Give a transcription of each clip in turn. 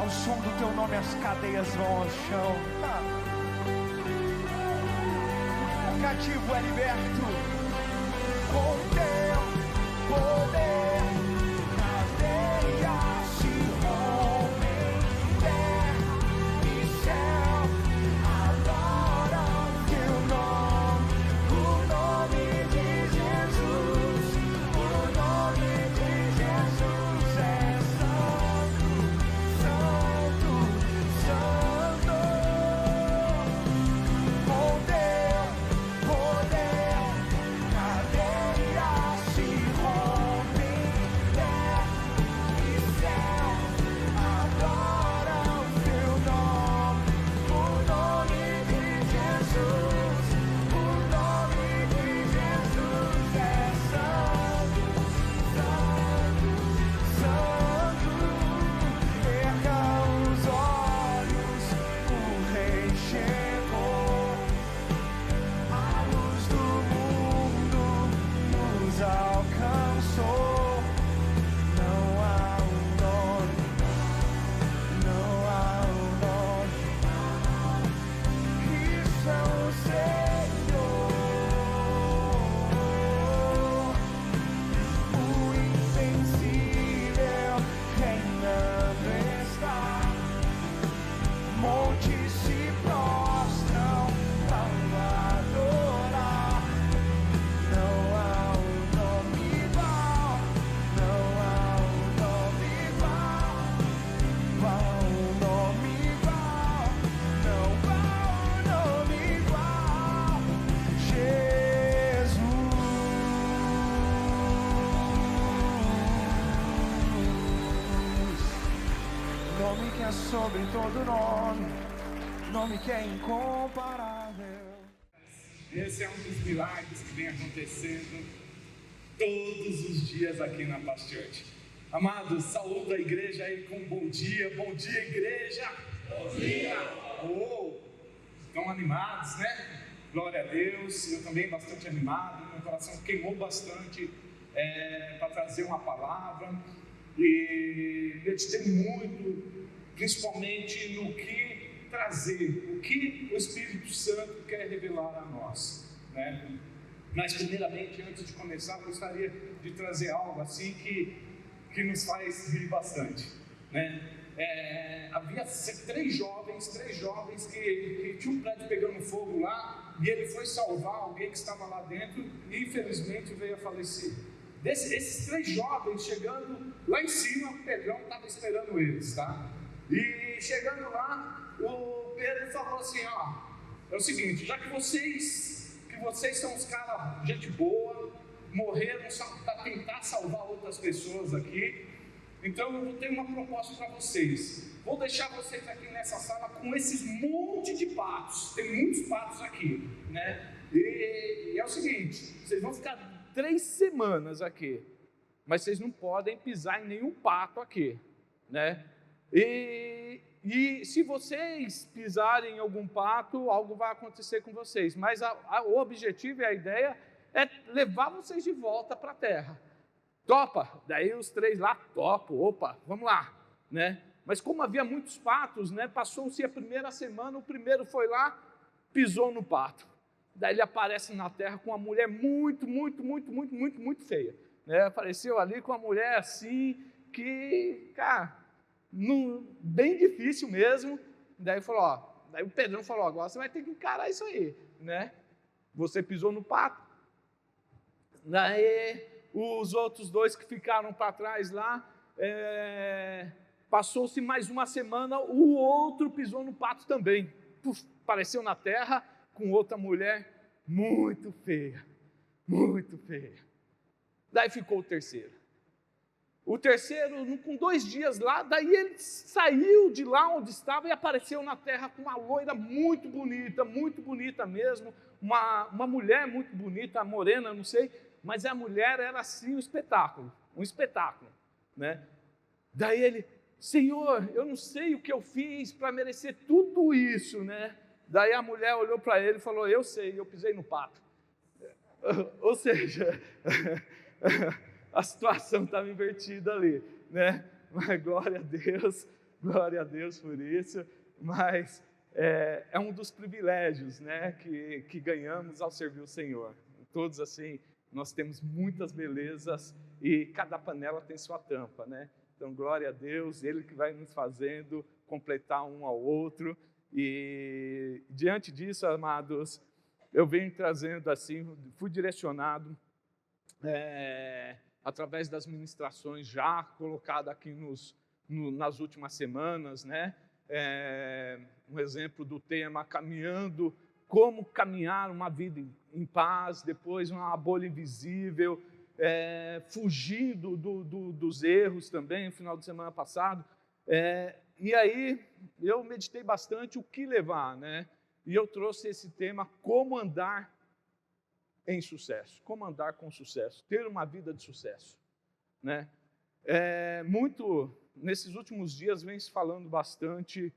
Ao som do teu nome as cadeias vão ao chão. O cativo é liberto. Com teu poder, cadeias se rompem. Terra e céu adoram teu nome. O nome de Jesus. O nome de Jesus é santo, santo, santo. Poder, poder, cadeias se rompem. Terra e céu adoram teu nome. O nome de Jesus. O nome de Jesus é santo, santo, santo. Erga os olhos, o Rei chegou. A luz do mundo nos alcançou. Não há um nome, não há um nome que são o Senhor. O invencível reinando está. Montes se prostram para adorar. Não há um nome igual, não há um nome igual. Qual o nome igual? Não há um nome igual. Jesus. Nome que é sobre todo nome, nome que é incomparável. Esse é um dos milagres que vem acontecendo todos os dias aqui na Paz Church. Amados, saúdo a igreja aí com bom dia igreja! Bom dia! Oh, estão animados, né? Glória a Deus, eu também bastante animado, meu coração queimou bastante para trazer uma palavra e meditei muito, principalmente no que trazer, o que o Espírito Santo quer revelar a nós, né? Mas primeiramente, antes de começar, eu gostaria de trazer algo assim que nos faz rir bastante, né? Havia três jovens que tinham um prédio pegando fogo lá, e ele foi salvar alguém que estava lá dentro e infelizmente veio a falecer. Esses três jovens chegando lá em cima, o Pedrão estava esperando eles, tá? E chegando lá, o Pedro falou assim: ó, é o seguinte, já que vocês são os caras, gente boa, morreram só para tentar salvar outras pessoas aqui, então eu tenho uma proposta para vocês. Vou deixar vocês aqui nessa sala com esses monte de patos, tem muitos patos aqui, né? E é o seguinte, vocês vão ficar 3 semanas aqui, mas vocês não podem pisar em nenhum pato aqui, né? E se vocês pisarem em algum pato, algo vai acontecer com vocês, mas o objetivo e a ideia é levar vocês de volta para a terra. Topa? Daí os 3 lá, topo, opa, vamos lá, né? Mas como havia muitos patos, né, passou-se a primeira semana, o primeiro foi lá, pisou no pato. Daí ele aparece na terra com uma mulher muito feia, né? Apareceu ali com uma mulher assim, que, cara, bem difícil mesmo. Daí o Pedrão falou: agora você vai ter que encarar isso aí, né? Você pisou no pato. Daí os outros 2 que ficaram para trás lá, passou-se mais uma semana, o outro pisou no pato também. Puf, apareceu na terra com outra mulher muito feia. Daí ficou o terceiro. O terceiro, com 2 dias lá, daí ele saiu de lá onde estava e apareceu na terra com uma loira muito bonita mesmo, uma mulher muito bonita, morena, não sei, mas a mulher era assim um espetáculo, né? Daí ele: Senhor, eu não sei o que eu fiz para merecer tudo isso, né? Daí a mulher olhou para ele e falou: eu sei, eu pisei no pato. Ou seja, a situação estava invertida ali, né? Mas glória a Deus, glória a Deus por isso, mas é um dos privilégios, né, que ganhamos ao servir o Senhor. Todos assim, nós temos muitas belezas e cada panela tem sua tampa, né? Então, glória a Deus, Ele que vai nos fazendo completar um ao outro. E diante disso, amados, eu venho trazendo assim, fui direcionado através das ministrações já colocadas aqui nas últimas semanas, né? Um exemplo do tema caminhando, como caminhar uma vida em paz, depois uma bolha invisível, fugindo dos erros também, no final de semana passado. E aí eu meditei bastante o que levar, né? E eu trouxe esse tema, como andar em sucesso, como andar com sucesso, ter uma vida de sucesso, né? Nesses últimos dias vem se falando bastante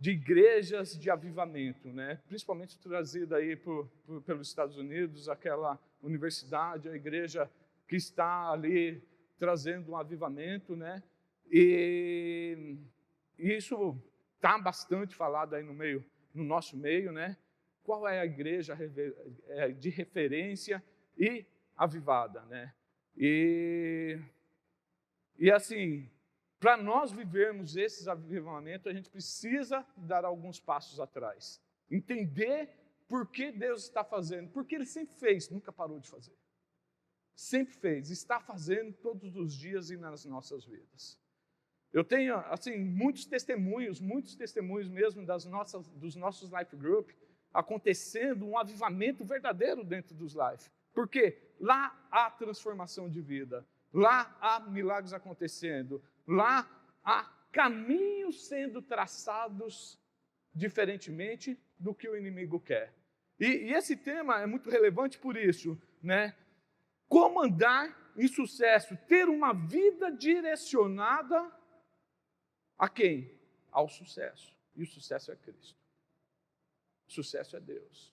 de igrejas de avivamento, né? Principalmente trazida aí pelos Estados Unidos, aquela universidade, a igreja que está ali trazendo um avivamento, né? E isso está bastante falado aí no nosso meio, né? Qual é a igreja de referência e avivada, né? E assim, para nós vivermos esses avivamentos, a gente precisa dar alguns passos atrás. Entender por que Deus está fazendo, porque Ele sempre fez, nunca parou de fazer. Sempre fez, está fazendo todos os dias e nas nossas vidas. Eu tenho, assim, muitos testemunhos mesmo dos nossos life group, acontecendo um avivamento verdadeiro dentro dos life. Porque lá há transformação de vida, lá há milagres acontecendo, lá há caminhos sendo traçados diferentemente do que o inimigo quer. E esse tema é muito relevante por isso, né? Como andar em sucesso, ter uma vida direcionada a quem? Ao sucesso. E o sucesso é Cristo. O sucesso é Deus.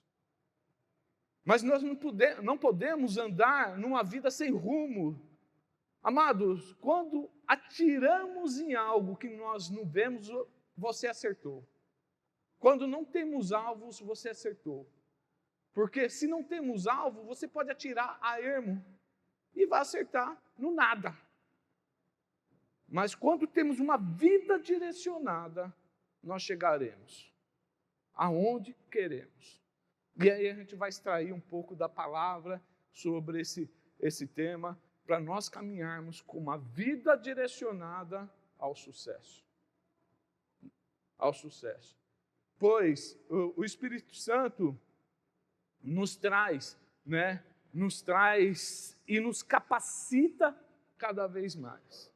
Mas nós não podemos andar numa vida sem rumo. Amados, quando atiramos em algo que nós não vemos, você acertou. Quando não temos alvos, você acertou. Porque se não temos alvo, você pode atirar a ermo e vai acertar no nada. Mas quando temos uma vida direcionada, nós chegaremos aonde queremos. E aí a gente vai extrair um pouco da palavra sobre esse tema, para nós caminharmos com uma vida direcionada ao sucesso. Ao sucesso. Pois o Espírito Santo nos traz, né? Nos traz e nos capacita cada vez mais.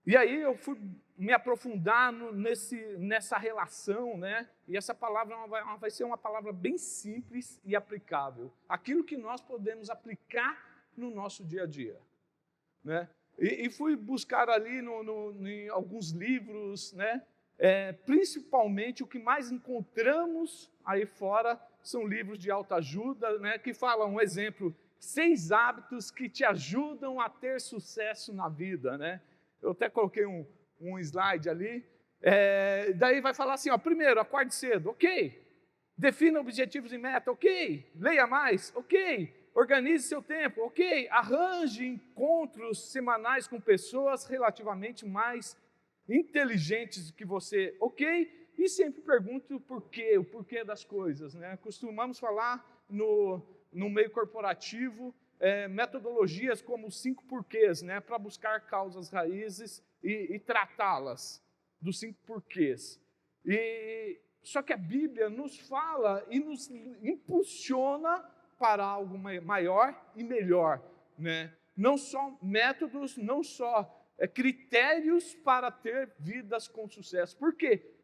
E aí eu fui me aprofundar nessa relação, né? E essa palavra vai ser uma palavra bem simples e aplicável. Aquilo que nós podemos aplicar no nosso dia a dia, né? E fui buscar ali em alguns livros, né? Principalmente o que mais encontramos aí fora são livros de autoajuda, né? Que falam, um exemplo, 6 hábitos que te ajudam a ter sucesso na vida, né? Eu até coloquei um slide ali. Daí vai falar assim, ó, primeiro, acorde cedo, ok. Defina objetivos e meta, ok. Leia mais, ok. Organize seu tempo, ok. Arranje encontros semanais com pessoas relativamente mais inteligentes que você, ok. E sempre pergunte o porquê das coisas, né? Costumamos falar no meio corporativo, metodologias como os 5 porquês, né, para buscar causas raízes e tratá-las, dos 5 porquês. Só que a Bíblia nos fala e nos impulsiona para algo maior e melhor, né? Não só métodos, não só critérios para ter vidas com sucesso. Por quê?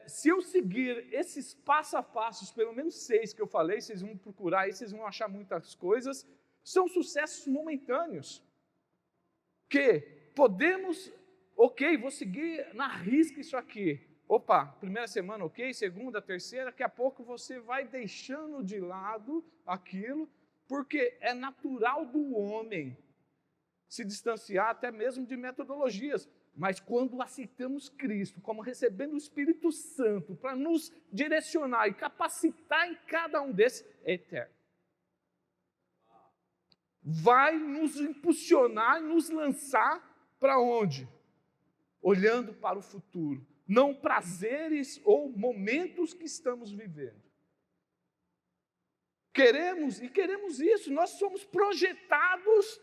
Se eu seguir esses passo a passos, pelo menos 6 que eu falei, vocês vão procurar aí, vocês vão achar muitas coisas, são sucessos momentâneos, que podemos, ok, vou seguir na risca isso aqui, opa, primeira semana ok, segunda, terceira, daqui a pouco você vai deixando de lado aquilo porque é natural do homem se distanciar até mesmo de metodologias. Mas quando aceitamos Cristo, como recebendo o Espírito Santo para nos direcionar e capacitar em cada um desses, é eterno. Vai nos impulsionar e nos lançar para onde? Olhando para o futuro, não prazeres ou momentos que estamos vivendo. Queremos isso, nós somos projetados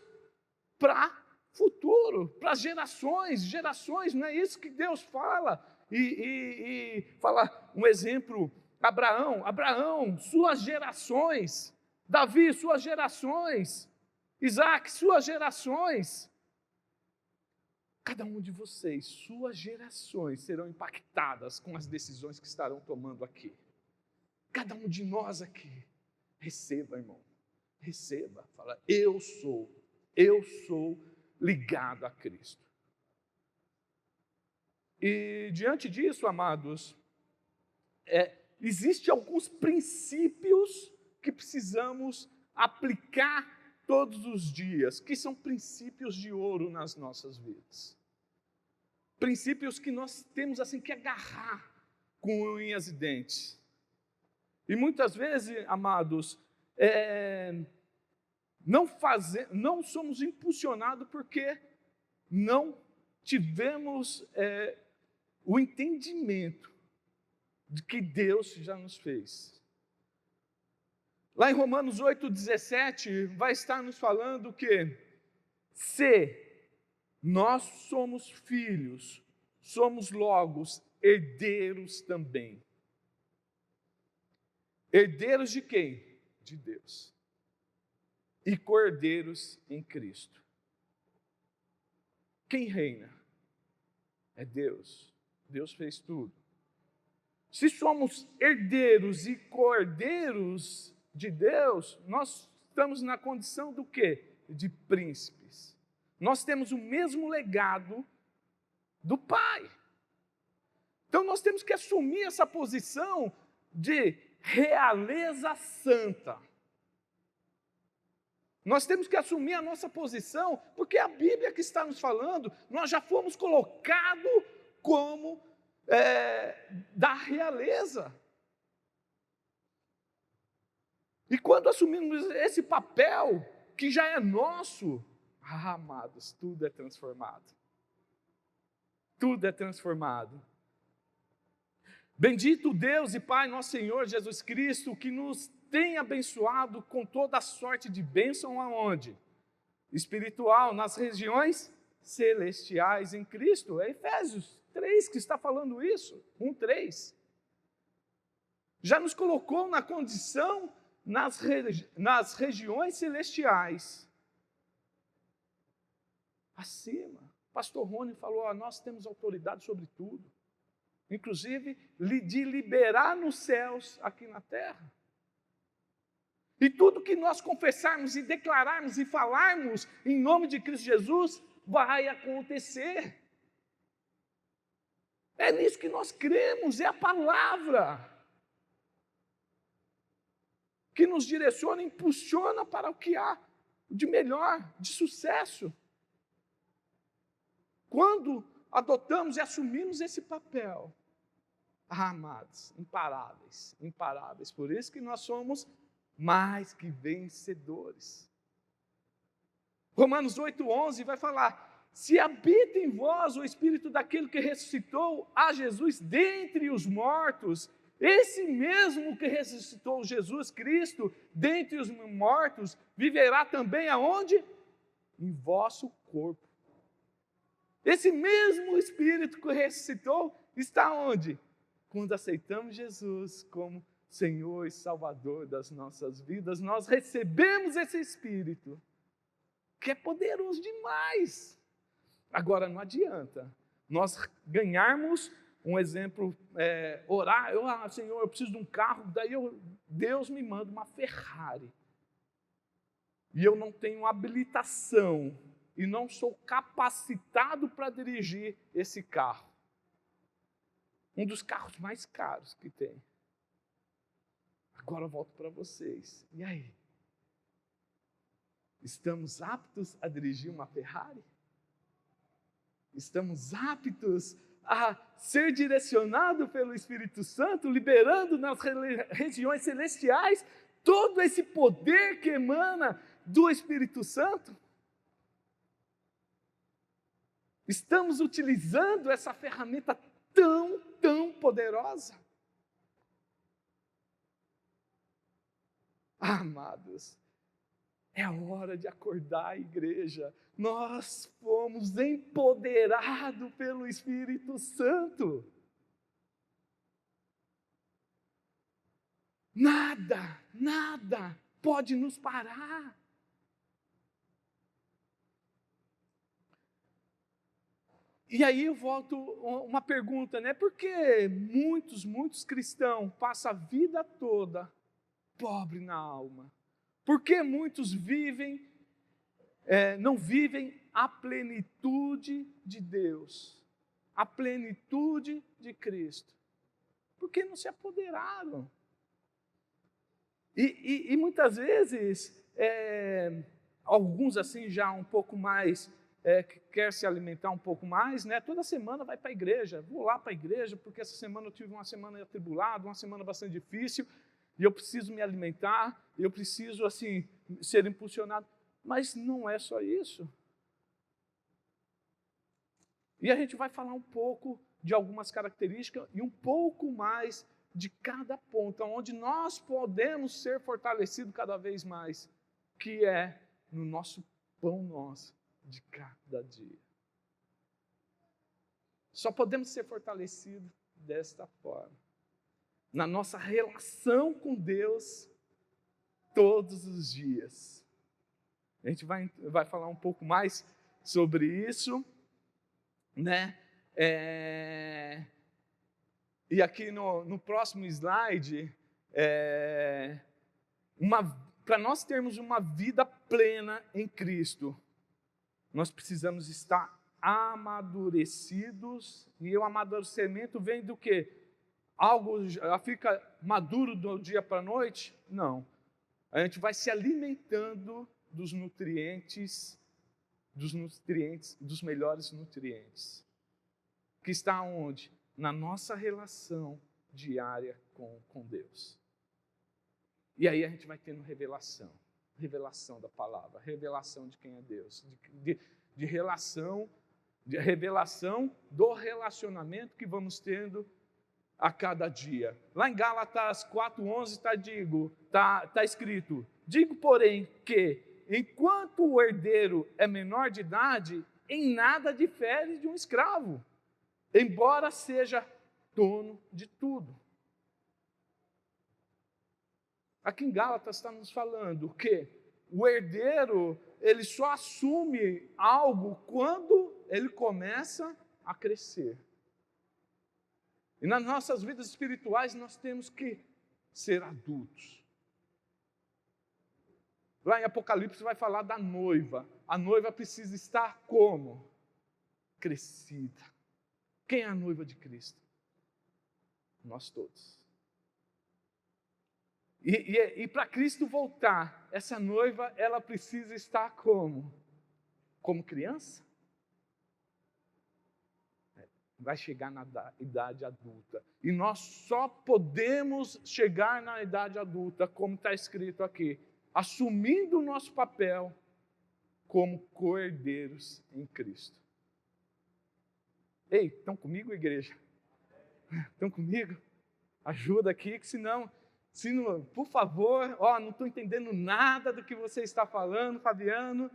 para futuro, para gerações, não é isso que Deus fala? E fala um exemplo, Abraão, suas gerações, Davi, suas gerações, Isaac, suas gerações. Cada um de vocês, suas gerações serão impactadas com as decisões que estarão tomando aqui. Cada um de nós aqui, receba, irmão, receba, fala, eu sou ligado a Cristo. E diante disso, amados, existem alguns princípios que precisamos aplicar todos os dias, que são princípios de ouro nas nossas vidas. Princípios que nós temos assim que agarrar com unhas e dentes. E muitas vezes, amados, não somos impulsionados porque não tivemos o entendimento de que Deus já nos fez. Lá em Romanos 8,17, vai estar nos falando que se nós somos filhos, somos logo herdeiros também. Herdeiros de quem? De Deus. E cordeiros em Cristo. Quem reina? É Deus. Deus fez tudo. Se somos herdeiros e cordeiros de Deus, nós estamos na condição do quê? De príncipes. Nós temos o mesmo legado do Pai. Então nós temos que assumir essa posição de realeza santa. Nós temos que assumir a nossa posição, porque a Bíblia que está nos falando, nós já fomos colocados como da realeza. E quando assumimos esse papel, que já é nosso, amados, tudo é transformado. Tudo é transformado. Bendito Deus e Pai, nosso Senhor Jesus Cristo, que nos tem abençoado com toda a sorte de bênção aonde? Espiritual, nas regiões celestiais em Cristo. É Efésios 3 que está falando isso, 1:3. Já nos colocou na condição nas regiões celestiais. Acima. Pastor Rony falou, nós temos autoridade sobre tudo. Inclusive, de liberar nos céus, aqui na terra. E tudo que nós confessarmos e declararmos e falarmos em nome de Cristo Jesus, vai acontecer. É nisso que nós cremos, é a palavra que nos direciona, impulsiona para o que há de melhor, de sucesso. Quando adotamos e assumimos esse papel, amados, imparáveis, imparáveis. Por isso que nós somos mais que vencedores. Romanos 8:11 vai falar, se habita em vós o Espírito daquele que ressuscitou a Jesus dentre os mortos, esse mesmo que ressuscitou Jesus Cristo dentre os mortos, viverá também aonde? Em vosso corpo. Esse mesmo Espírito que ressuscitou está onde? Quando aceitamos Jesus como Senhor e Salvador das nossas vidas, nós recebemos esse Espírito, que é poderoso demais. Agora, não adianta nós ganharmos um exemplo, orar, Senhor, eu preciso de um carro, daí Deus me manda uma Ferrari, e eu não tenho habilitação, e não sou capacitado para dirigir esse carro. Um dos carros mais caros que tem. Agora eu volto para vocês. E aí? Estamos aptos a dirigir uma Ferrari? Estamos aptos a ser direcionados pelo Espírito Santo, liberando nas regiões celestiais todo esse poder que emana do Espírito Santo? Estamos utilizando essa ferramenta tão poderosa? Amados, é a hora de acordar, igreja. Nós fomos empoderados pelo Espírito Santo. Nada pode nos parar. E aí eu volto uma pergunta, né? Por que muitos cristãos passam a vida toda pobre na alma? Por que muitos não vivem a plenitude de Deus, a plenitude de Cristo? Porque não se apoderaram. E muitas vezes, alguns assim já um pouco mais, que quer se alimentar um pouco mais, né? Toda semana vai para a igreja, vou lá para a igreja, porque essa semana eu tive uma semana atribulada, uma semana bastante difícil, e eu preciso me alimentar, eu preciso, assim, ser impulsionado. Mas não é só isso. E a gente vai falar um pouco de algumas características e um pouco mais de cada ponto, onde nós podemos ser fortalecidos cada vez mais, que é no nosso pão nosso de cada dia. Só podemos ser fortalecidos desta forma, na nossa relação com Deus todos os dias. A gente vai falar um pouco mais sobre isso, né? E aqui no próximo slide, para nós termos uma vida plena em Cristo, nós precisamos estar amadurecidos, e o amadurecimento vem do quê? Algo já fica maduro do dia para a noite? Não. A gente vai se alimentando dos nutrientes, dos melhores nutrientes. Que está onde? Na nossa relação diária com Deus. E aí a gente vai tendo revelação da palavra, revelação de quem é Deus, de revelação do relacionamento que vamos tendo a cada dia. Lá em Gálatas 4:11 está escrito: digo, porém, que enquanto o herdeiro é menor de idade, em nada difere de um escravo, embora seja dono de tudo. Aqui em Gálatas está nos falando que o herdeiro, ele só assume algo quando ele começa a crescer. E nas nossas vidas espirituais nós temos que ser adultos. Lá em Apocalipse vai falar da noiva. A noiva precisa estar como? Crescida. Quem é a noiva de Cristo? Nós todos. E para Cristo voltar, essa noiva, ela precisa estar como? Como criança? Vai chegar na idade adulta. E nós só podemos chegar na idade adulta, como está escrito aqui, assumindo o nosso papel como co-herdeiros em Cristo. Ei, estão comigo, igreja? Estão comigo? Ajuda aqui, que senão, por favor, não estou entendendo nada do que você está falando, Fabiano.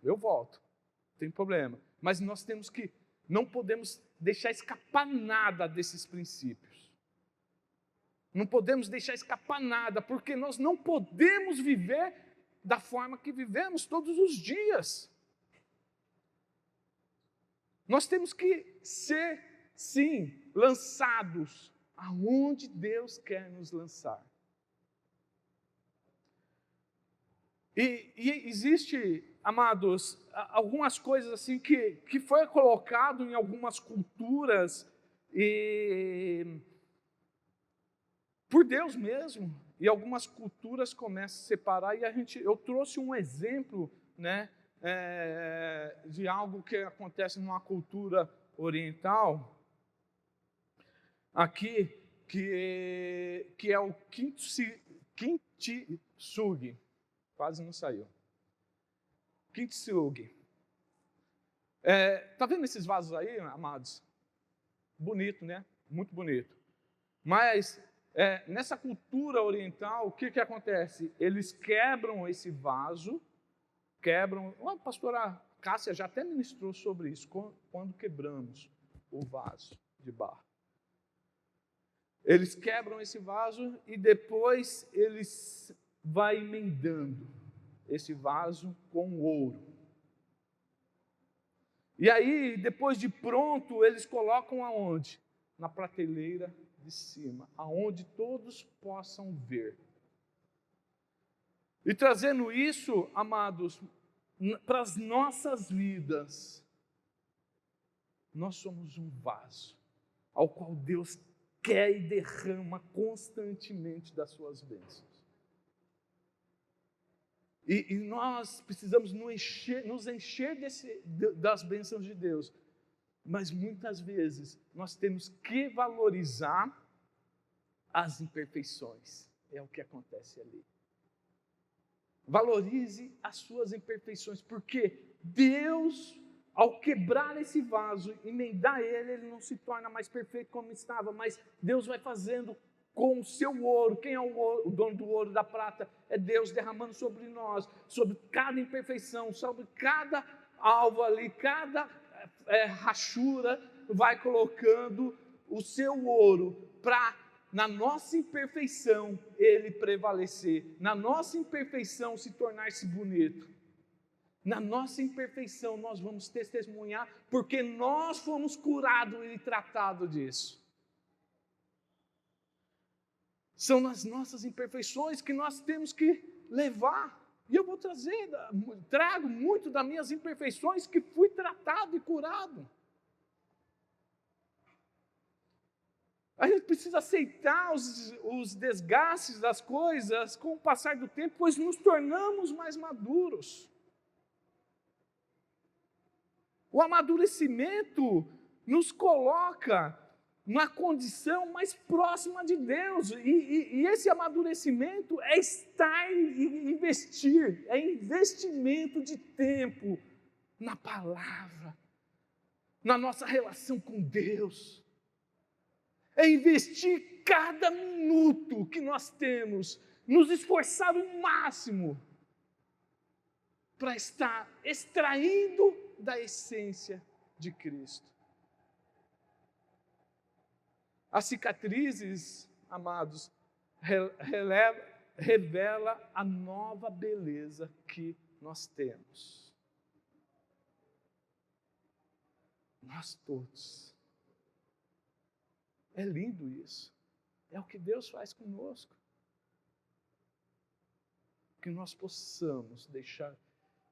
Eu volto, não tem problema. Mas nós não podemos deixar escapar nada desses princípios. Não podemos deixar escapar nada, porque nós não podemos viver da forma que vivemos todos os dias. Nós temos que ser, sim, lançados aonde Deus quer nos lançar. E existe, amados, algumas coisas assim que foi colocado em algumas culturas por Deus mesmo. e algumas culturas começam a separar, e eu trouxe um exemplo, né, de algo que acontece numa cultura oriental, aqui, que é o kintsugi. Quase não saiu. Kintsugi. Tá vendo esses vasos aí, amados? Bonito, né? Muito bonito. Mas nessa cultura oriental, o que acontece? Eles quebram esse vaso, a pastora Cássia já até ministrou sobre isso, quando quebramos o vaso de barro. Eles quebram esse vaso e depois eles vão emendando esse vaso com ouro. E aí, depois de pronto, eles colocam aonde? Na prateleira de cima, aonde todos possam ver. E trazendo isso, amados, para as nossas vidas, nós somos um vaso ao qual Deus quer e derrama constantemente das suas bênçãos. E nós precisamos nos encher das bênçãos de Deus. Mas muitas vezes nós temos que valorizar as imperfeições. É o que acontece ali. Valorize as suas imperfeições, porque Deus, ao quebrar esse vaso, emendar ele não se torna mais perfeito como estava, mas Deus vai fazendo com o seu ouro. Quem é o dono do ouro, da prata? É Deus, derramando sobre nós, sobre cada imperfeição, sobre cada alvo ali, cada rachura, vai colocando o seu ouro para, na nossa imperfeição, ele prevalecer, na nossa imperfeição se tornar-se bonito. Na nossa imperfeição nós vamos testemunhar, porque nós fomos curados e tratados disso. São nas nossas imperfeições que nós temos que levar. E eu vou trago muito das minhas imperfeições que fui tratado e curado. A gente precisa aceitar os desgastes das coisas com o passar do tempo, pois nos tornamos mais maduros. O amadurecimento nos coloca numa condição mais próxima de Deus, e esse amadurecimento é estar e investir, é investimento de tempo na palavra, na nossa relação com Deus, é investir cada minuto que nós temos, nos esforçar o máximo para estar extraindo da essência de Cristo. As cicatrizes, amados, revela a nova beleza que nós temos. Nós todos. É lindo isso. É o que Deus faz conosco. Que nós possamos deixar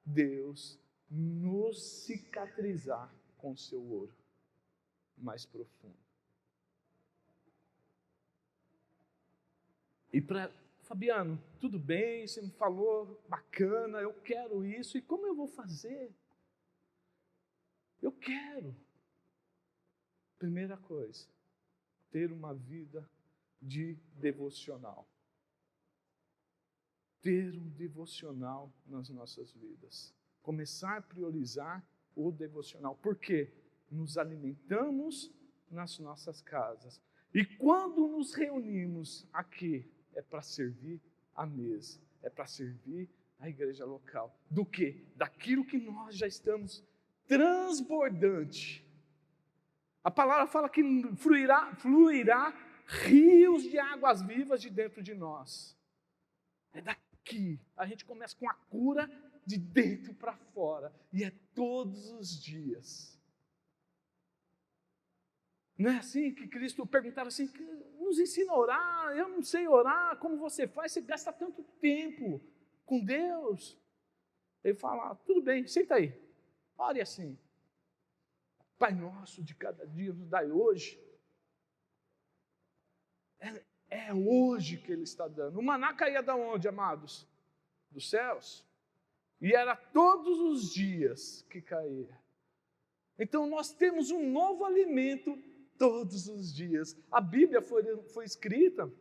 Deus nos cicatrizar com o seu ouro mais profundo. E para Fabiano, tudo bem, você me falou, bacana, eu quero isso, e como eu vou fazer? Eu quero. Primeira coisa, ter uma vida de devocional. Ter um devocional nas nossas vidas. Começar a priorizar o devocional. Por quê? Nos alimentamos nas nossas casas. E quando nos reunimos aqui, é para servir a mesa, é para servir a igreja local. Do quê? Daquilo que nós já estamos transbordante. A palavra fala que fluirá rios de águas vivas de dentro de nós. É daqui. A gente começa com a cura de dentro para fora. E é todos os dias. Não é assim que Cristo perguntava assim, nos ensina a orar, eu não sei orar, como você faz, você gasta tanto tempo com Deus. Ele fala, tudo bem, senta aí, ore assim. Pai nosso de cada dia nos dai hoje. É hoje que Ele está dando. O maná caía de onde, amados? Dos céus. E era todos os dias que caía. Então nós temos um novo alimento todos os dias. A Bíblia foi escrita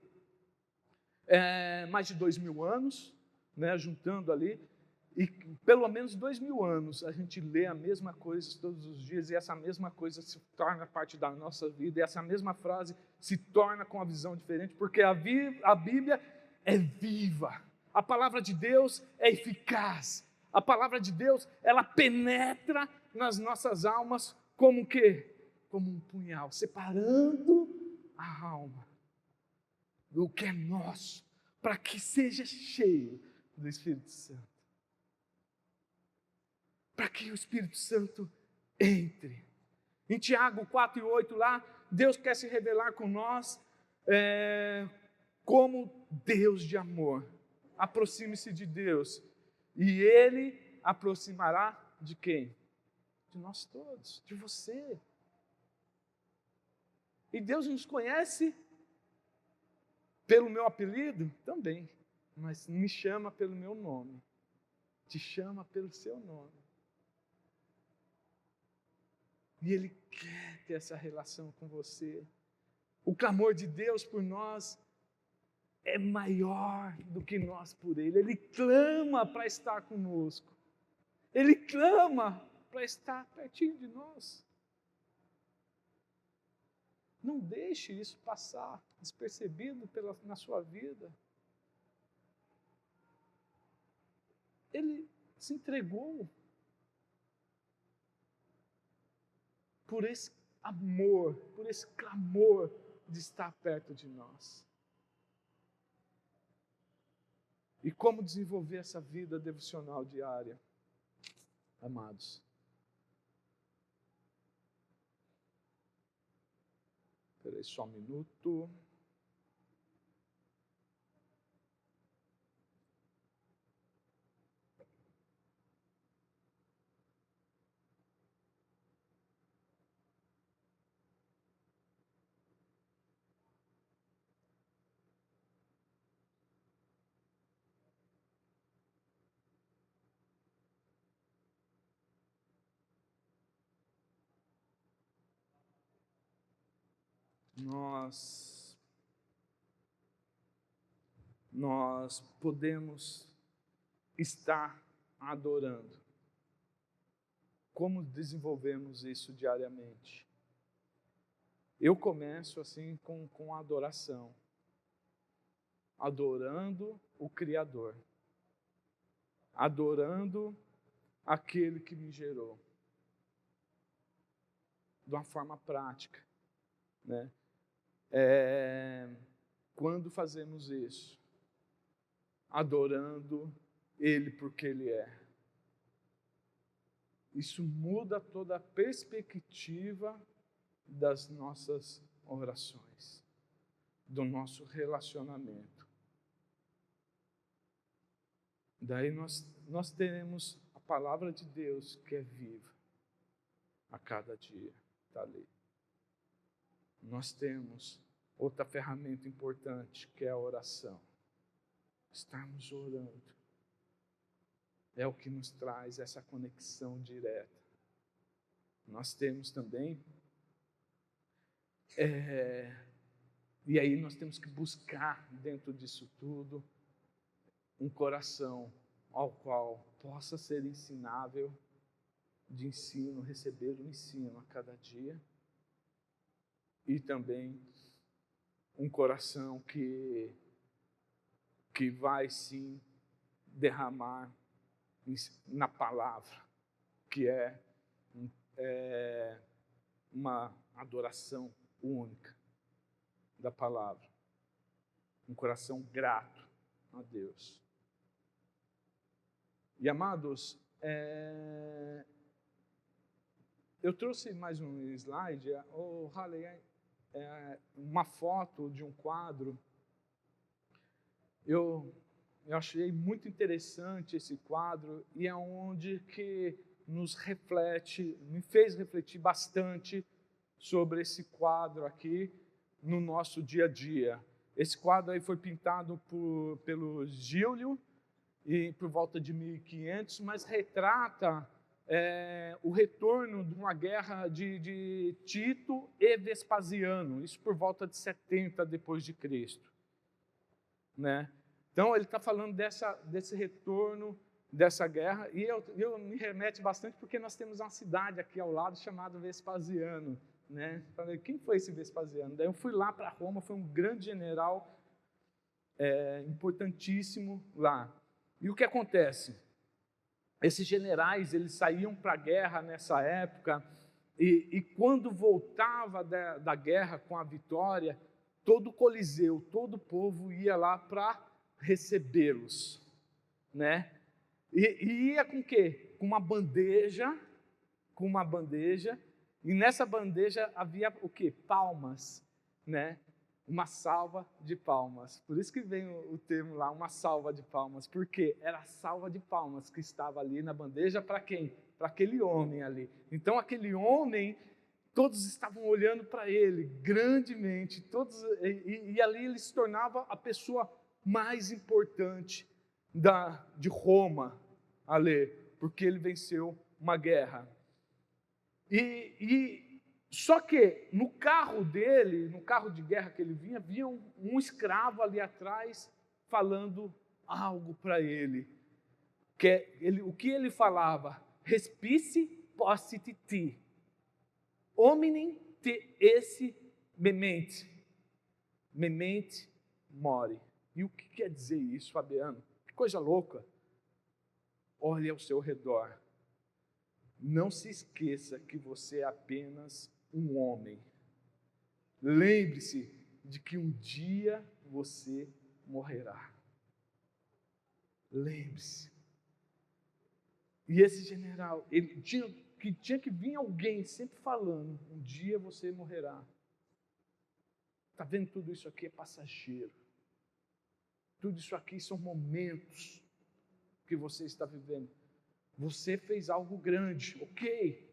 mais de 2000 anos, né, juntando ali, e pelo menos 2000 anos a gente lê a mesma coisa todos os dias, e essa mesma coisa se torna parte da nossa vida, e essa mesma frase se torna com uma visão diferente, porque a Bíblia é viva, a palavra de Deus é eficaz, a palavra de Deus, ela penetra nas nossas almas como o quê? Como um punhal, separando a alma do que é nosso, para que seja cheio do Espírito Santo. Para que o Espírito Santo entre. Em Tiago 4:8 lá, Deus quer se revelar com nós como Deus de amor. Aproxime-se de Deus e Ele aproximará de quem? De nós todos, de você. E Deus nos conhece pelo meu apelido? Também, mas me chama pelo meu nome, te chama pelo seu nome. E Ele quer ter essa relação com você. O clamor de Deus por nós é maior do que nós por Ele. Ele clama para estar conosco. Ele clama para estar pertinho de nós. Não deixe isso passar despercebido na sua vida. Ele se entregou por esse amor, por esse clamor de estar perto de nós. E como desenvolver essa vida devocional diária, amados? Espera aí só um minuto. Nós podemos estar adorando. Como desenvolvemos isso diariamente? Eu começo assim com a adoração. Adorando o Criador. Adorando aquele que me gerou. De uma forma prática, né? Quando fazemos isso, adorando Ele porque Ele é, isso muda toda a perspectiva das nossas orações, do nosso relacionamento. Daí nós teremos a palavra de Deus que é viva a cada dia, está ali. Nós temos outra ferramenta importante, que é a oração. Estarmos orando é o que nos traz essa conexão direta. Nós temos também, e aí nós temos que buscar dentro disso tudo um coração ao qual possa ser ensinável, de ensino, receber o ensino a cada dia. E também um coração que vai sim derramar na palavra, que é uma adoração única da palavra. Um coração grato a Deus. E amados, eu trouxe mais um slide, Halley, uma foto de um quadro. Eu achei muito interessante esse quadro, e é onde que me fez refletir bastante sobre esse quadro aqui no nosso dia a dia. Esse quadro aí foi pintado pelo Giulio, e por volta de 1500, mas retrata o retorno de uma guerra de Tito e Vespasiano, isso por volta de 70 depois de Cristo, né? Então ele está falando desse retorno dessa guerra, e eu me remete bastante porque nós temos uma cidade aqui ao lado chamada Vespasiano, né? Falei, quem foi esse Vespasiano? Daí eu fui lá para Roma, foi um grande general, importantíssimo lá. E o que acontece? Esses generais, eles saíam para a guerra nessa época, e quando voltava da guerra com a vitória, todo o Coliseu, todo o povo ia lá para recebê-los, né? E ia com o quê? Com uma bandeja, e nessa bandeja havia o quê? Palmas, né? Uma salva de palmas. Por isso que vem o termo lá, uma salva de palmas. Porque era a salva de palmas que estava ali na bandeja para quem? Para aquele homem ali. Então aquele homem, todos estavam olhando para ele grandemente, todos, e ali ele se tornava a pessoa mais importante de Roma, ali, porque ele venceu uma guerra. Só que no carro dele, no carro de guerra que ele vinha, havia um escravo ali atrás falando algo para ele. O que ele falava? Respice possit ti, hominem te esse mementi mori. E o que quer dizer isso, Fabiano? Que coisa louca. Olhe ao seu redor. Não se esqueça que você é apenas um homem. Lembre-se de que um dia você morrerá. Lembre-se. E esse general, ele tinha que vir alguém sempre falando, um dia você morrerá. Está vendo, tudo isso aqui é passageiro. Tudo isso aqui são momentos que você está vivendo. Você fez algo grande, ok,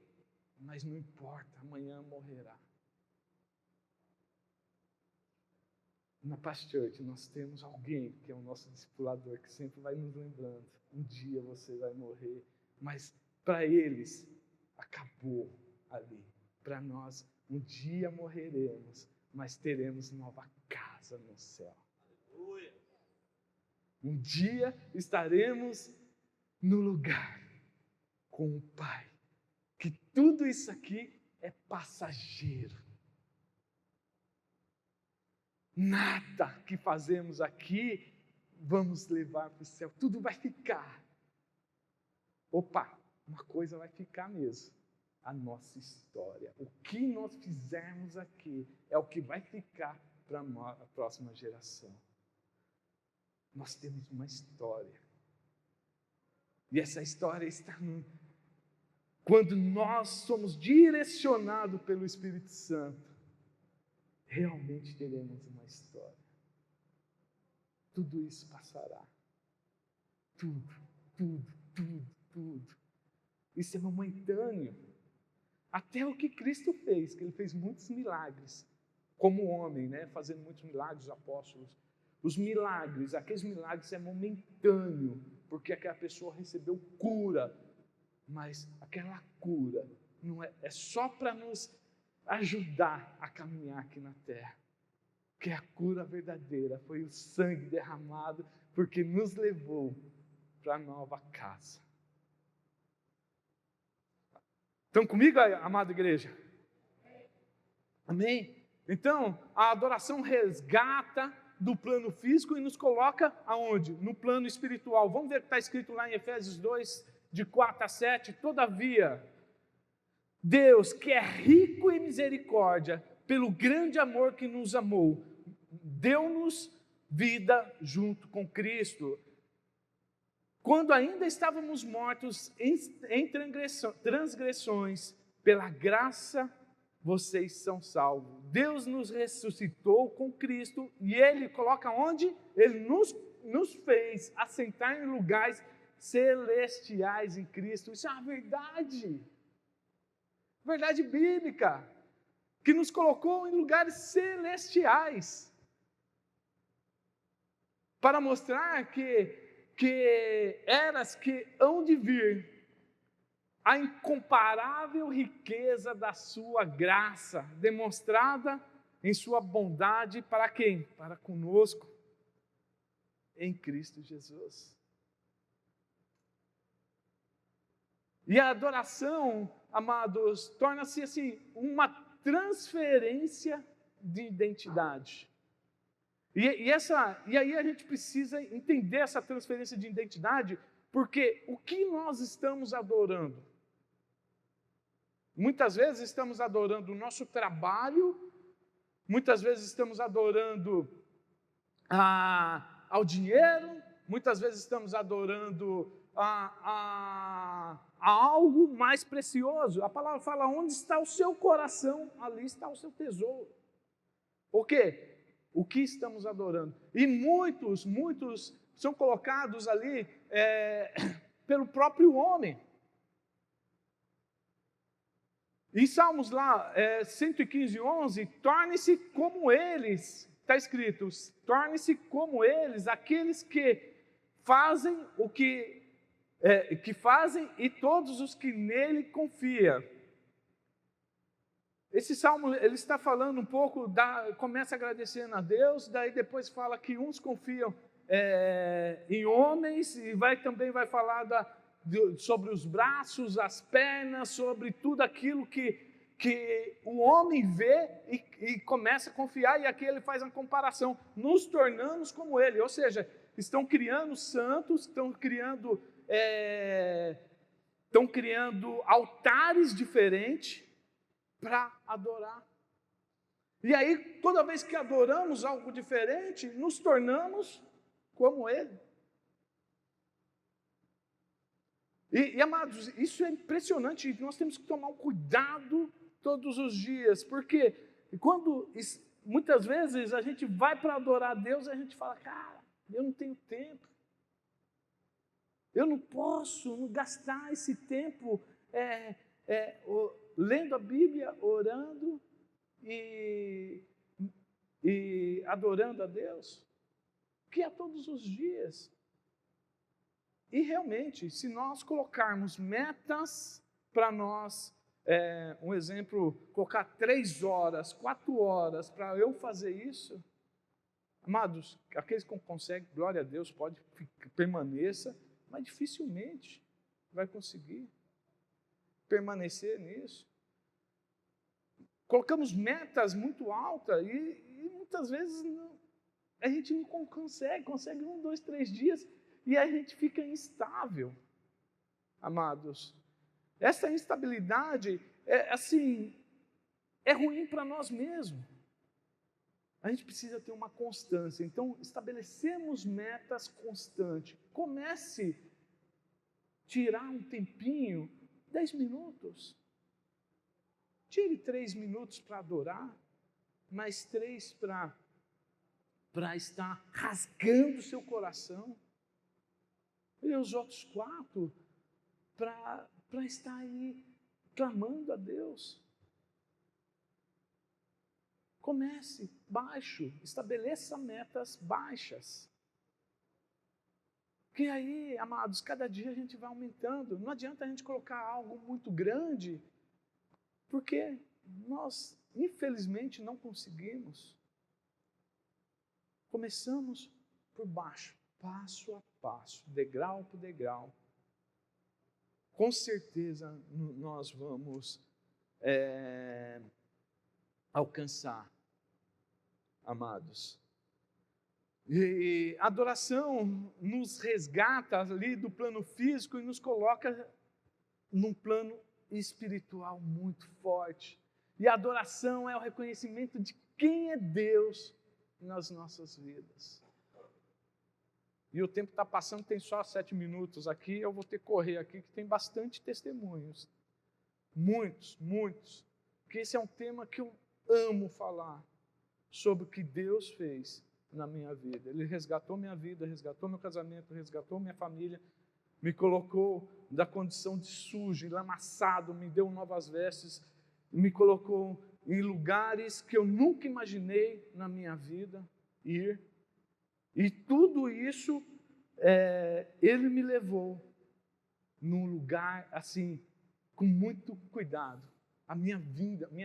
mas não importa, amanhã morrerá. Na Paz Church nós temos alguém que é o nosso discipulador, que sempre vai nos lembrando, um dia você vai morrer, mas para eles acabou ali. Para nós, um dia morreremos, mas teremos nova casa no céu. Aleluia. Um dia estaremos no lugar com o Pai, que tudo isso aqui é passageiro. Nada que fazemos aqui vamos levar para o céu, tudo vai ficar. Opa, uma coisa vai ficar mesmo, a nossa história. O que nós fizermos aqui é o que vai ficar para a próxima geração. Nós temos uma história. E essa história está quando nós somos direcionados pelo Espírito Santo, realmente teremos uma história. Tudo isso passará. Tudo. Isso é momentâneo. Até o que Cristo fez, que Ele fez muitos milagres, como homem, né? Fazendo muitos milagres, os apóstolos. Os milagres, aqueles milagres é momentâneo, porque aquela pessoa recebeu cura, mas aquela cura não é só para nos ajudar a caminhar aqui na terra, que a cura verdadeira foi o sangue derramado, porque nos levou para a nova casa. Estão comigo, amada igreja? Amém? Então, a adoração resgata do plano físico e nos coloca aonde? No plano espiritual. Vamos ver o que está escrito lá em Efésios 2, de 4 a 7. Todavia, Deus, que é rico em misericórdia, pelo grande amor que nos amou, deu-nos vida junto com Cristo. Quando ainda estávamos mortos em transgressões, pela graça vocês são salvos. Deus nos ressuscitou com Cristo e Ele coloca onde? Ele nos fez assentar em lugares celestiais em Cristo. Isso é uma verdade bíblica, que nos colocou em lugares celestiais. para mostrar que eras que hão de vir, a incomparável riqueza da sua graça, demonstrada em sua bondade para quem? Para conosco, em Cristo Jesus. E a adoração, amados, torna-se assim, uma transferência de identidade. E aí a gente precisa entender essa transferência de identidade, porque o que nós estamos adorando? Muitas vezes estamos adorando o nosso trabalho, muitas vezes estamos adorando ao dinheiro, muitas vezes estamos adorando a algo mais precioso. A palavra fala: onde está o seu coração, ali está o seu tesouro. O quê? O que estamos adorando? E muitos são colocados ali pelo próprio homem. Em Salmos lá, 115:11, torne-se como eles, está escrito, torne-se como eles, aqueles que fazem o que fazem e todos os que nele confiam. Esse salmo, ele está falando um pouco, começa agradecendo a Deus, daí depois fala que uns confiam em homens, e também vai falar sobre os braços, as pernas, sobre tudo aquilo que o homem vê e começa a confiar, e aqui ele faz uma comparação, nos tornamos como ele, ou seja, estão criando santos, estão criando altares diferentes para adorar. E aí, toda vez que adoramos algo diferente, nos tornamos como ele. E amados, isso é impressionante, nós temos que tomar um cuidado todos os dias, porque muitas vezes a gente vai para adorar a Deus e a gente fala: cara, eu não tenho tempo, eu não posso gastar esse tempo lendo a Bíblia, orando e adorando a Deus, que é todos os dias. E realmente, se nós colocarmos metas para nós, um exemplo, colocar 3 horas, 4 horas para eu fazer isso, amados, aqueles que conseguem, glória a Deus, permaneça, mas dificilmente vai conseguir permanecer nisso. Colocamos metas muito altas e muitas vezes a gente não consegue 1, 2, 3 dias, e a gente fica instável, amados. Essa instabilidade é ruim para nós mesmos. A gente precisa ter uma constância. Então, estabelecemos metas constantes. Comece a tirar um tempinho, 10 minutos. Tire 3 minutos para adorar, mais 3 para estar rasgando o seu coração. E os outros 4 para estar aí clamando a Deus. Comece baixo, estabeleça metas baixas. Que aí, amados, cada dia a gente vai aumentando. Não adianta a gente colocar algo muito grande, porque nós, infelizmente, não conseguimos. Começamos por baixo, passo a passo, degrau por degrau. Com certeza nós vamos alcançar, amados. E a adoração nos resgata ali do plano físico e nos coloca num plano espiritual muito forte. E a adoração é o reconhecimento de quem é Deus nas nossas vidas. E o tempo está passando, tem só 7 minutos aqui, eu vou ter que correr aqui, que tem bastante testemunhos. Muitos. Porque esse é um tema que eu amo falar, sobre o que Deus fez na minha vida. Ele resgatou minha vida, resgatou meu casamento, resgatou minha família, me colocou da condição de sujo e lamaçado, me deu novas vestes, me colocou em lugares que eu nunca imaginei na minha vida ir. E tudo isso, ele me levou num lugar assim, com muito cuidado. A minha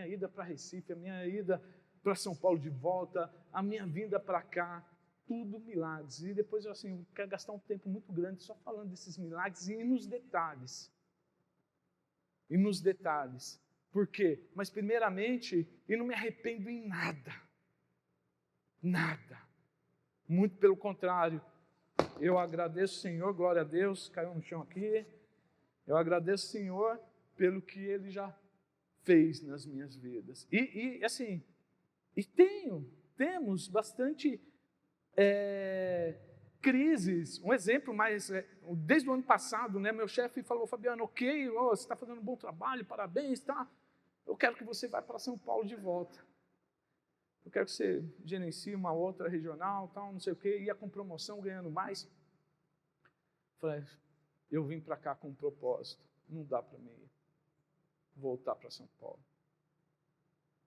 ida para Recife, a minha ida para São Paulo de volta, a minha vinda para cá, tudo milagres. E depois eu quero gastar um tempo muito grande só falando desses milagres e nos detalhes. E nos detalhes. Por quê? Mas primeiramente, eu não me arrependo em nada. Nada. Muito pelo contrário. Eu agradeço o Senhor, glória a Deus, caiu no chão aqui. Eu agradeço o Senhor pelo que Ele já fez nas minhas vidas. Temos bastante crises. Um exemplo mais, desde o ano passado, né, meu chefe falou, Fabiano, ok, você está fazendo um bom trabalho, parabéns, tá? Eu quero que você vá para São Paulo de volta. Eu quero que você gerencie uma outra regional, tal, não sei o quê, ia com promoção, ganhando mais. Falei, eu vim para cá com um propósito, não dá para mim voltar para São Paulo.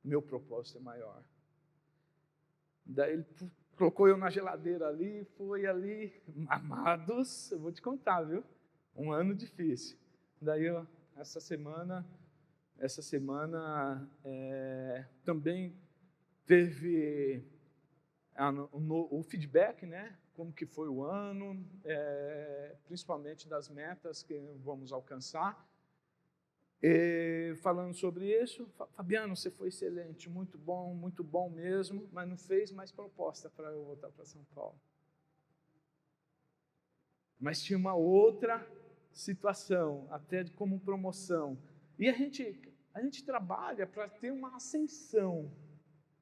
Meu propósito é maior. Daí ele colocou eu na geladeira ali, foi ali, amados, eu vou te contar, viu? Um ano difícil. Daí essa semana também teve o feedback, né? Como que foi o ano, principalmente das metas que vamos alcançar. Falando sobre isso, Fabiano, você foi excelente, muito bom mesmo, mas não fez mais proposta para eu voltar para São Paulo. Mas tinha uma outra situação, até como promoção. E a gente trabalha para ter uma ascensão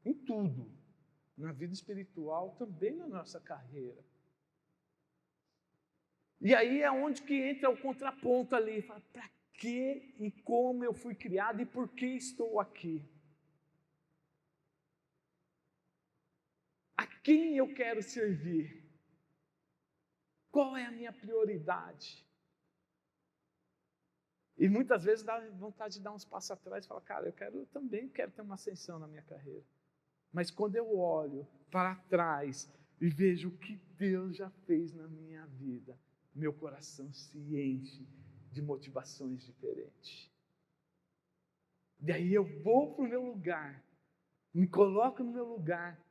em tudo, na vida espiritual, também na nossa carreira. E aí é onde que entra o contraponto ali, para que e como eu fui criado e por que estou aqui. A quem eu quero servir? Qual é a minha prioridade? E muitas vezes dá vontade de dar uns passos atrás e falar, cara, eu também quero ter uma ascensão na minha carreira. Mas quando eu olho para trás e vejo o que Deus já fez na minha vida, meu coração se enche de motivações diferentes. Daí eu vou para o meu lugar, me coloco no meu lugar,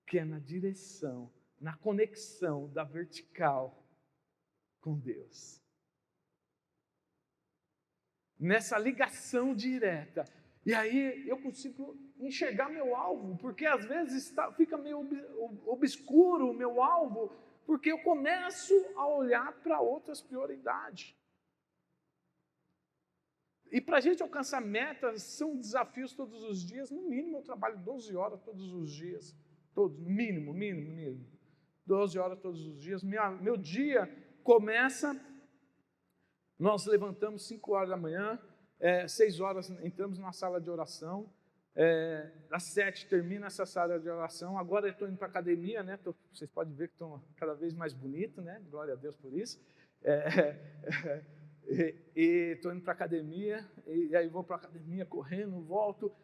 que é na direção, na conexão da vertical com Deus. Nessa ligação direta. E aí eu consigo enxergar meu alvo, porque às vezes fica meio obscuro o meu alvo, porque eu começo a olhar para outras prioridades. E para a gente alcançar metas, são desafios todos os dias. No mínimo, eu trabalho 12 horas todos os dias. Todos, no mínimo. 12 horas todos os dias. Meu dia começa, nós levantamos 5 horas da manhã, 6 horas entramos na sala de oração, às 7 termina essa sala de oração. Agora eu estou indo para a academia, né? Vocês podem ver que estou cada vez mais bonito, né? Glória a Deus por isso. E estou indo para a academia, e aí vou para a academia correndo, volto,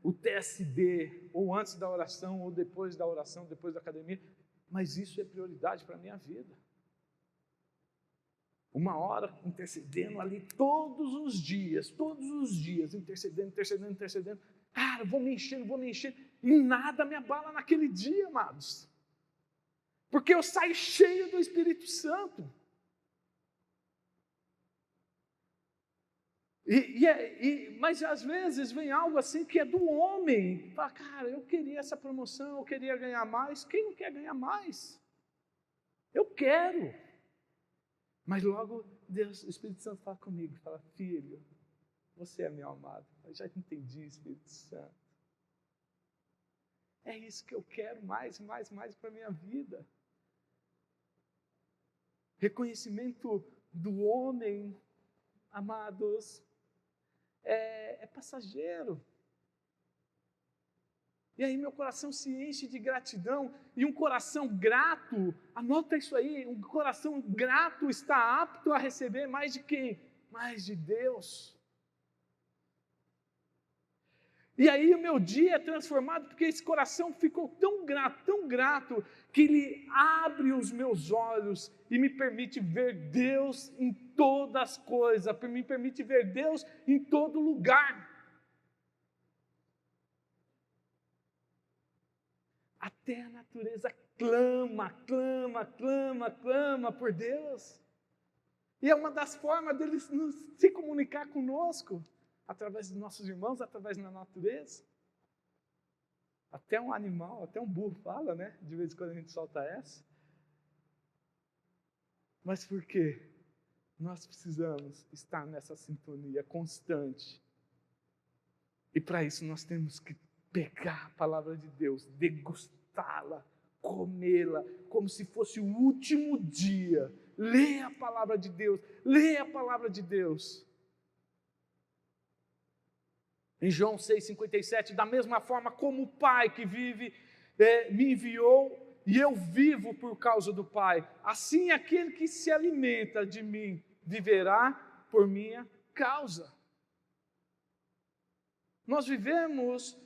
o TSD, ou antes da oração, ou depois da oração, depois da academia, mas isso é prioridade para a minha vida. 1 hora intercedendo ali todos os dias, intercedendo. Cara, vou me enchendo, e nada me abala naquele dia, amados, porque eu saio cheio do Espírito Santo. Mas às vezes vem algo assim que é do homem. Fala, cara, eu queria essa promoção, eu queria ganhar mais. Quem não quer ganhar mais? Eu quero. Mas logo Deus, o Espírito Santo fala comigo, fala, filho, você é meu amado. Eu já entendi, Espírito Santo. É isso que eu quero mais para a minha vida. Reconhecimento do homem, amados, é passageiro. E aí meu coração se enche de gratidão, e um coração grato, anota isso aí, um coração grato está apto a receber mais de quem? Mais de Deus. E aí o meu dia é transformado, porque esse coração ficou tão grato, que ele abre os meus olhos e me permite ver Deus em todas as coisas, me permite ver Deus em todo lugar. Até a natureza clama por Deus. E é uma das formas dele se comunicar conosco, através dos nossos irmãos, através da natureza. Até um animal, até um burro fala, né? De vez em quando a gente solta essa. Mas por quê? Nós precisamos estar nessa sintonia constante. E para isso nós temos que pegar a palavra de Deus, degustá-la, comê-la, como se fosse o último dia. Lê a palavra de Deus, lê a palavra de Deus. Em João 6,57, da mesma forma como o Pai que vive me enviou, e eu vivo por causa do Pai, assim aquele que se alimenta de mim viverá por minha causa. Nós vivemos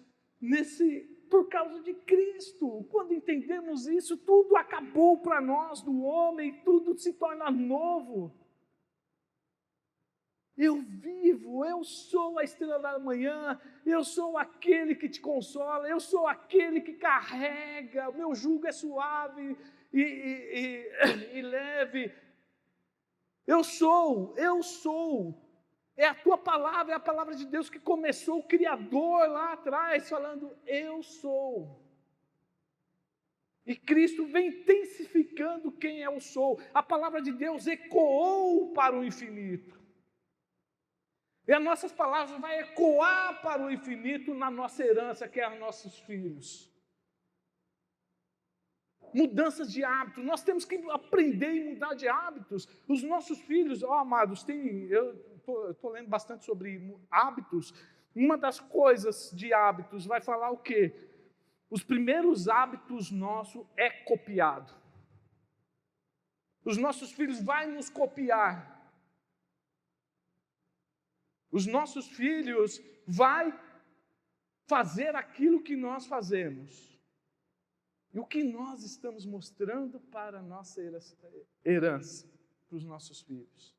por causa de Cristo. Quando entendemos isso, tudo acabou para nós do homem, tudo se torna novo. Eu vivo, eu sou a estrela da manhã, eu sou aquele que te consola, eu sou aquele que carrega, o meu jugo é suave e leve. Eu sou. É a tua palavra, é a palavra de Deus que começou o Criador lá atrás, falando, eu sou. E Cristo vem intensificando quem eu sou. A palavra de Deus ecoou para o infinito. E as nossas palavras vão ecoar para o infinito na nossa herança, que é os nossos filhos. Mudanças de hábitos, nós temos que aprender e mudar de hábitos. Os nossos filhos, amados, eu estou lendo bastante sobre hábitos. Uma das coisas de hábitos vai falar o quê? Os primeiros hábitos nossos é copiado. Os nossos filhos vão nos copiar. Os nossos filhos vão fazer aquilo que nós fazemos. E o que nós estamos mostrando para a nossa herança, para os nossos filhos?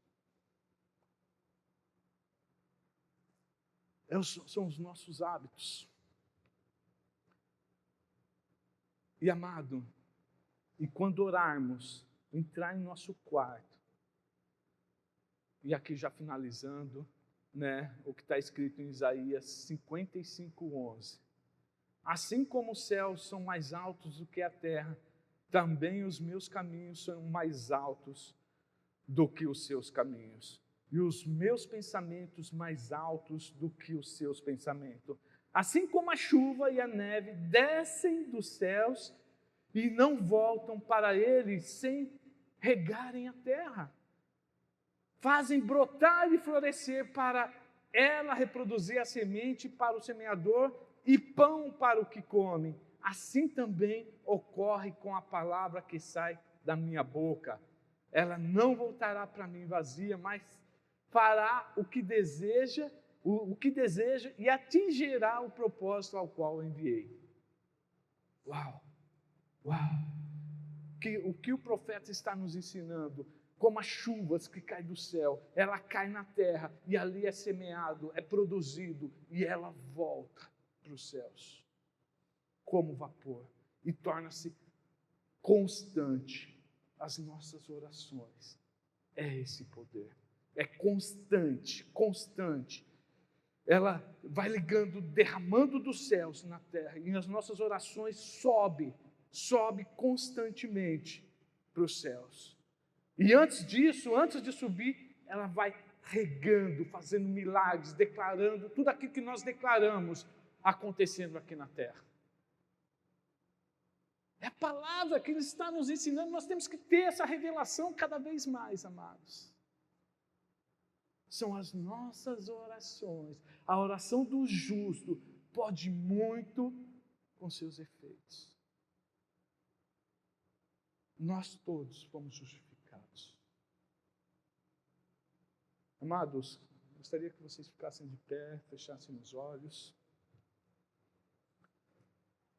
São os nossos hábitos. E amado, e quando orarmos, entrar em nosso quarto, e aqui já finalizando, o que está escrito em Isaías 55:11. Assim como os céus são mais altos do que a terra, também os meus caminhos são mais altos do que os seus caminhos, e os meus pensamentos mais altos do que os seus pensamentos. Assim como a chuva e a neve descem dos céus e não voltam para ele sem regarem a terra, fazem brotar e florescer para ela reproduzir a semente para o semeador e pão para o que come. Assim também ocorre com a palavra que sai da minha boca. Ela não voltará para mim vazia, mas fará o que deseja e atingirá o propósito ao qual eu enviei. Uau! O que o profeta está nos ensinando? Como as chuvas que caem do céu, ela cai na terra e ali é semeado, é produzido e ela volta para os céus como vapor e torna-se constante. As nossas orações é esse poder, é constante. Ela vai ligando, derramando dos céus na terra, e as nossas orações sobe constantemente para os céus. E antes de subir, ela vai regando, fazendo milagres, declarando tudo aquilo que nós declaramos acontecendo aqui na terra. É a palavra que Ele está nos ensinando, nós temos que ter essa revelação cada vez mais, amados. São as nossas orações. A oração do justo pode muito com seus efeitos. Nós todos fomos justificados. Amados, gostaria que vocês ficassem de pé, fechassem os olhos.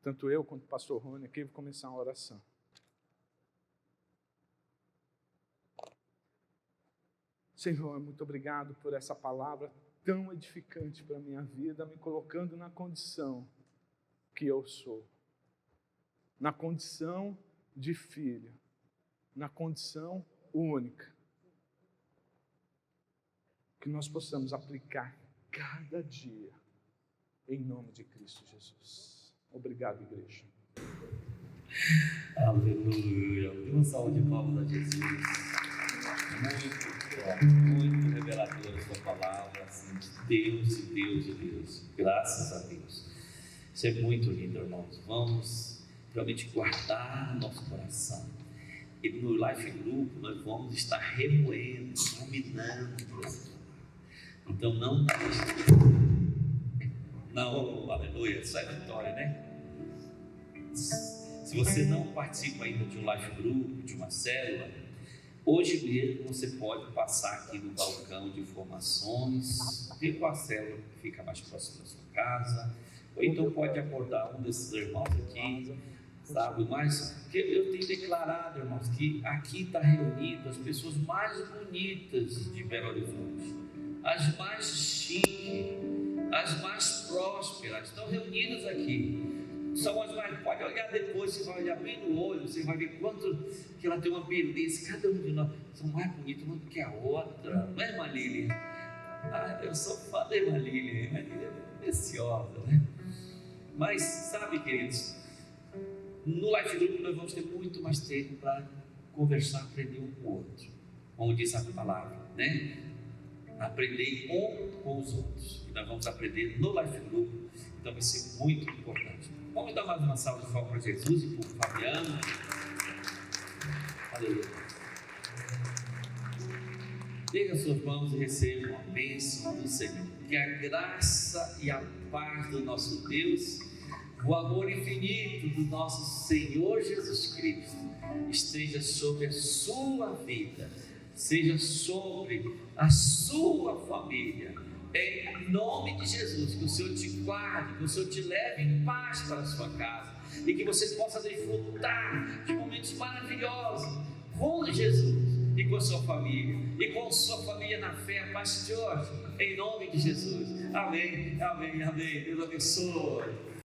tanto eu quanto o pastor Rony aqui, vou começar uma oração. Senhor, muito obrigado por essa palavra tão edificante para a minha vida, me colocando na condição que eu sou, na condição de filho, na condição única. Que nós possamos aplicar cada dia, em nome de Cristo Jesus. Obrigado, igreja. Aleluia. Uma salva de palmas a Jesus. Muito reveladora a sua palavra, assim, de Deus. Graças a Deus. Isso é muito lindo, irmãos. Vamos realmente guardar no nosso coração. E no Life Group nós vamos estar remoendo, ruminando. Então não aleluia, isso é vitória, né? Se você não participa ainda de um Life Group, de uma célula, hoje mesmo você pode passar aqui no balcão de informações, vir com a célula que fica mais próximo da sua casa, ou então pode abordar um desses irmãos aqui, sabe? Mas porque eu tenho declarado, irmãos, que aqui está reunido as pessoas mais bonitas de Belo Horizonte, as mais chiques, as mais prósperas, estão reunidas aqui. São as mais, pode olhar depois, você vai olhar bem no olho, você vai ver quanto que ela tem uma beleza. Cada um de nós são mais bonitos uma do que a outra, não é, irmã Lili? Eu sou fã da irmã Lili, irmã Lili é preciosa, né? Mas sabe, queridos, no Life Group nós vamos ter muito mais tempo para conversar, aprender um com o outro, como diz a palavra, né? Aprender um com os outros. E nós vamos aprender no Life Group, então vai ser muito importante. Vamos dar mais uma salva de palmas para Jesus e para o Fabiano. Aleluia. Pega as suas mãos e receba uma bênção do Senhor. Que a graça e a paz do nosso Deus, o amor infinito do nosso Senhor Jesus Cristo esteja sobre a sua vida, seja sobre a sua família, em nome de Jesus. Que o Senhor te guarde, que o Senhor te leve em paz para a sua casa e que você possa desfrutar de momentos maravilhosos com Jesus e com a sua família, e com a sua família na fé, pastor, em nome de Jesus. Amém, amém, amém. Deus abençoe.